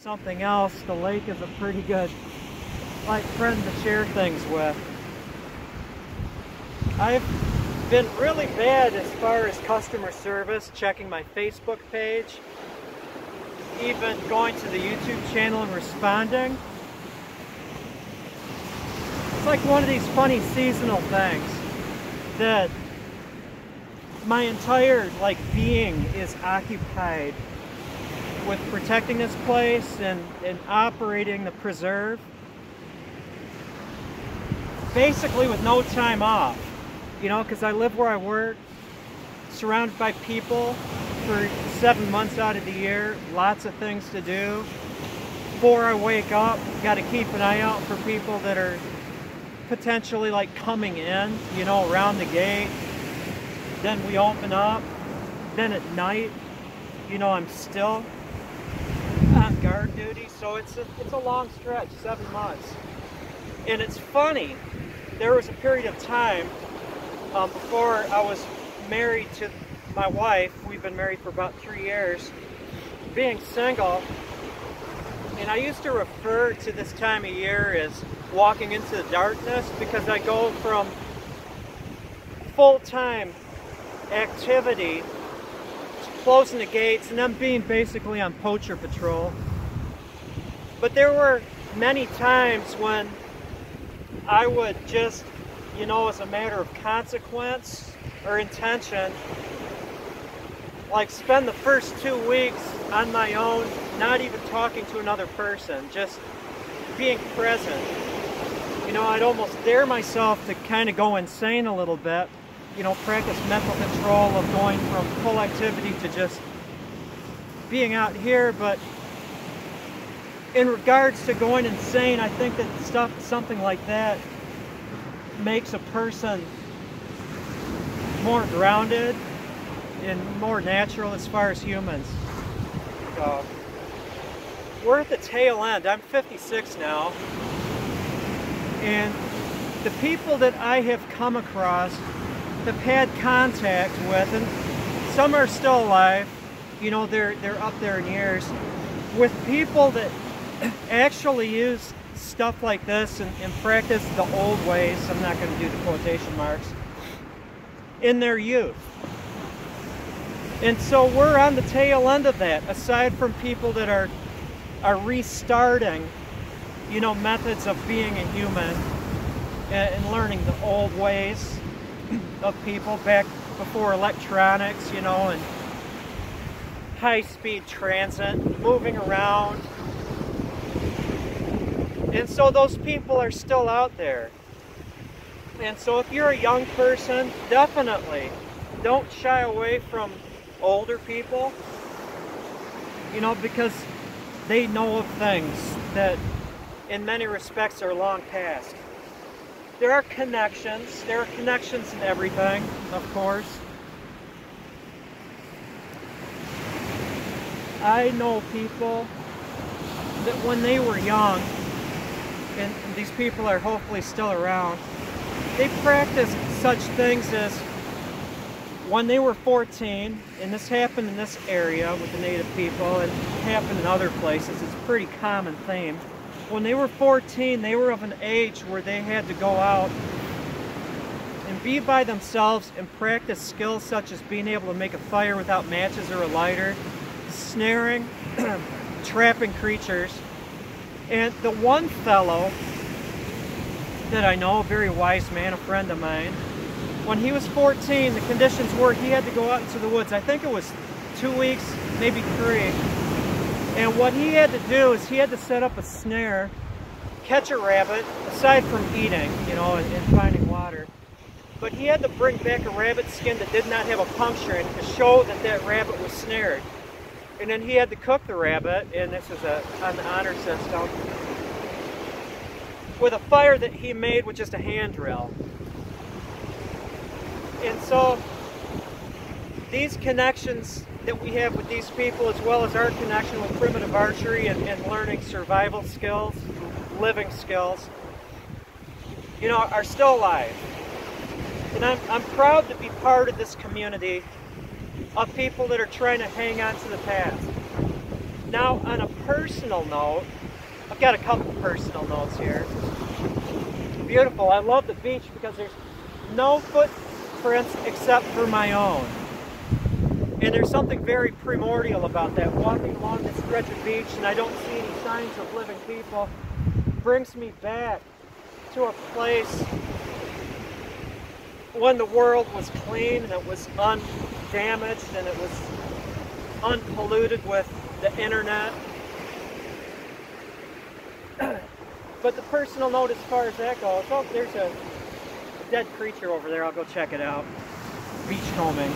something else, the lake is a pretty good friend to share things with. I've been really bad as far as customer service, checking my Facebook page, even going to the YouTube channel and responding. It's like one of these funny seasonal things that my entire being is occupied with protecting this place and operating the preserve, basically with no time off, because I live where I work, surrounded by people for 7 months out of the year, lots of things to do. Before I wake up, got to keep an eye out for people that are potentially coming in, around the gate. Then we open up. Then at night, I'm still on guard duty. So it's a long stretch, 7 months. And it's funny, there was a period of time before I was married to my wife. We've been married for about 3 years, being single, and I used to refer to this time of year as walking into the darkness, because I go from full-time activity to closing the gates and then being basically on poacher patrol. But there were many times when I would just, as a matter of consequence or intention, spend the first 2 weeks on my own, not even talking to another person, just being present. I'd almost dare myself to kind of go insane a little bit, practice mental control of going from full activity to just being out here. But in regards to going insane, I think that something like that makes a person more grounded and more natural as far as humans. So, we're at the tail end. I'm 56 now, and the people that I have come across, have had contact with, and some are still alive, they're up there in years, with people that actually use stuff like this and practice the old ways, I'm not going to do the quotation marks, in their youth. And so we're on the tail end of that, aside from people that are restarting, methods of being a human and learning the old ways of people back before electronics, and high-speed transit, moving around. And so those people are still out there. And so if you're a young person, definitely don't shy away from older people, because they know of things that in many respects are long past. There are connections in everything, of course. I know people that when they were young, and these people are hopefully still around, they practiced such things as, when they were 14, and this happened in this area with the native people, and it happened in other places, it's a pretty common theme. When they were 14, they were of an age where they had to go out and be by themselves and practice skills such as being able to make a fire without matches or a lighter, snaring, trapping creatures. And the one fellow that I know, a very wise man, a friend of mine, when he was 14, the conditions were he had to go out into the woods. I think it was 2 weeks, maybe 3. And what he had to do is he had to set up a snare, catch a rabbit, aside from eating, and finding water. But he had to bring back a rabbit skin that did not have a puncture in it to show that that rabbit was snared. And then he had to cook the rabbit, and this is on the honor system, with a fire that he made with just a hand drill. And so these connections that we have with these people, as well as our connection with primitive archery and learning survival skills, living skills, are still alive. And I'm proud to be part of this community of people that are trying to hang on to the past. Now, on a personal note, I've got a couple personal notes here. Beautiful. I love the beach because there's no footprints except for my own. And there's something very primordial about that. Walking along this stretch of beach and I don't see any signs of living people brings me back to a place when the world was clean and it was undamaged and it was unpolluted with the internet. But the personal note as far as that goes, oh, there's a dead creature over there. I'll go check it out. Beachcombing.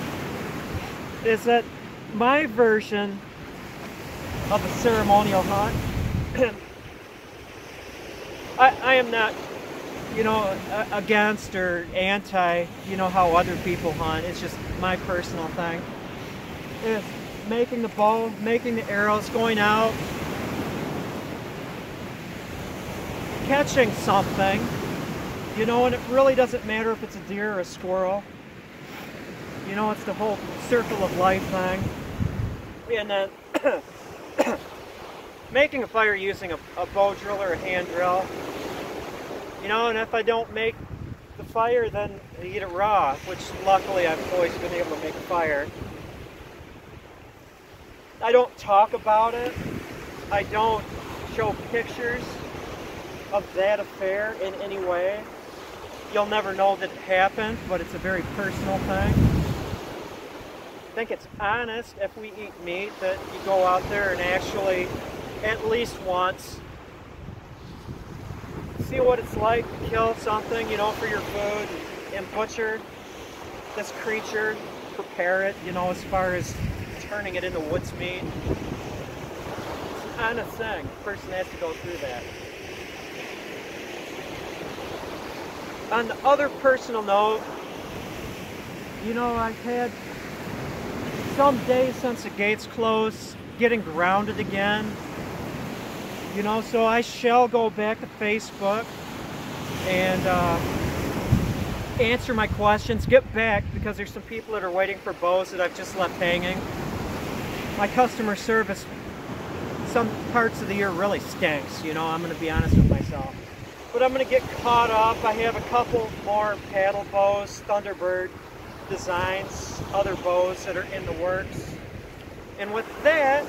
Is that my version of a ceremonial hunt? I am not, you know, against or anti, you know, how other people hunt. It's just my personal thing. It's making the bow, making the arrows, going out, catching something, you know, and it really doesn't matter if it's a deer or a squirrel. You know, it's the whole circle of life thing. And then making a fire using a bow drill or a hand drill. You know, and if I don't make the fire, then I eat it raw, which luckily I've always been able to make a fire. I don't talk about it. I don't show pictures of that affair in any way. You'll never know that it happened, but it's a very personal thing. I think it's honest if we eat meat that you go out there and actually at least once see what it's like to kill something, you know, for your food and butcher this creature, prepare it, you know, as far as turning it into woods meat. It's an honest thing. The person has to go through that. On the other personal note, you know, I've had some days since the gates closed, getting grounded again. You know, so I shall go back to Facebook and answer my questions, get back, because there's some people that are waiting for bows that I've just left hanging. My customer service, some parts of the year really stinks, you know, I'm going to be honest with myself. But I'm going to get caught up. I have a couple more paddle bows, Thunderbird designs, other bows that are in the works. And with that,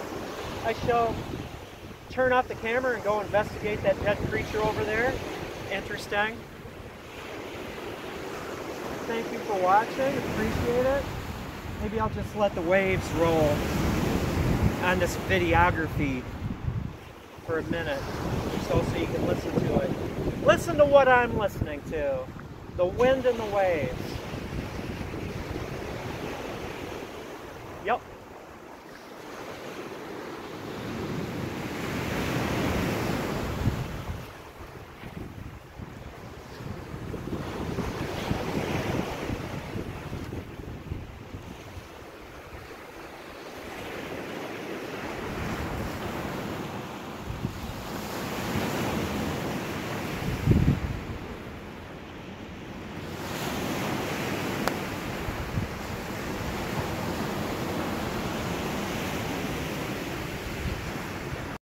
I shall turn off the camera and go investigate that dead creature over there. Interesting. Thank you for watching. Appreciate it. Maybe I'll just let the waves roll on this videography for a minute or so you can listen to it. Listen to what I'm listening to. The wind and the waves. Yep.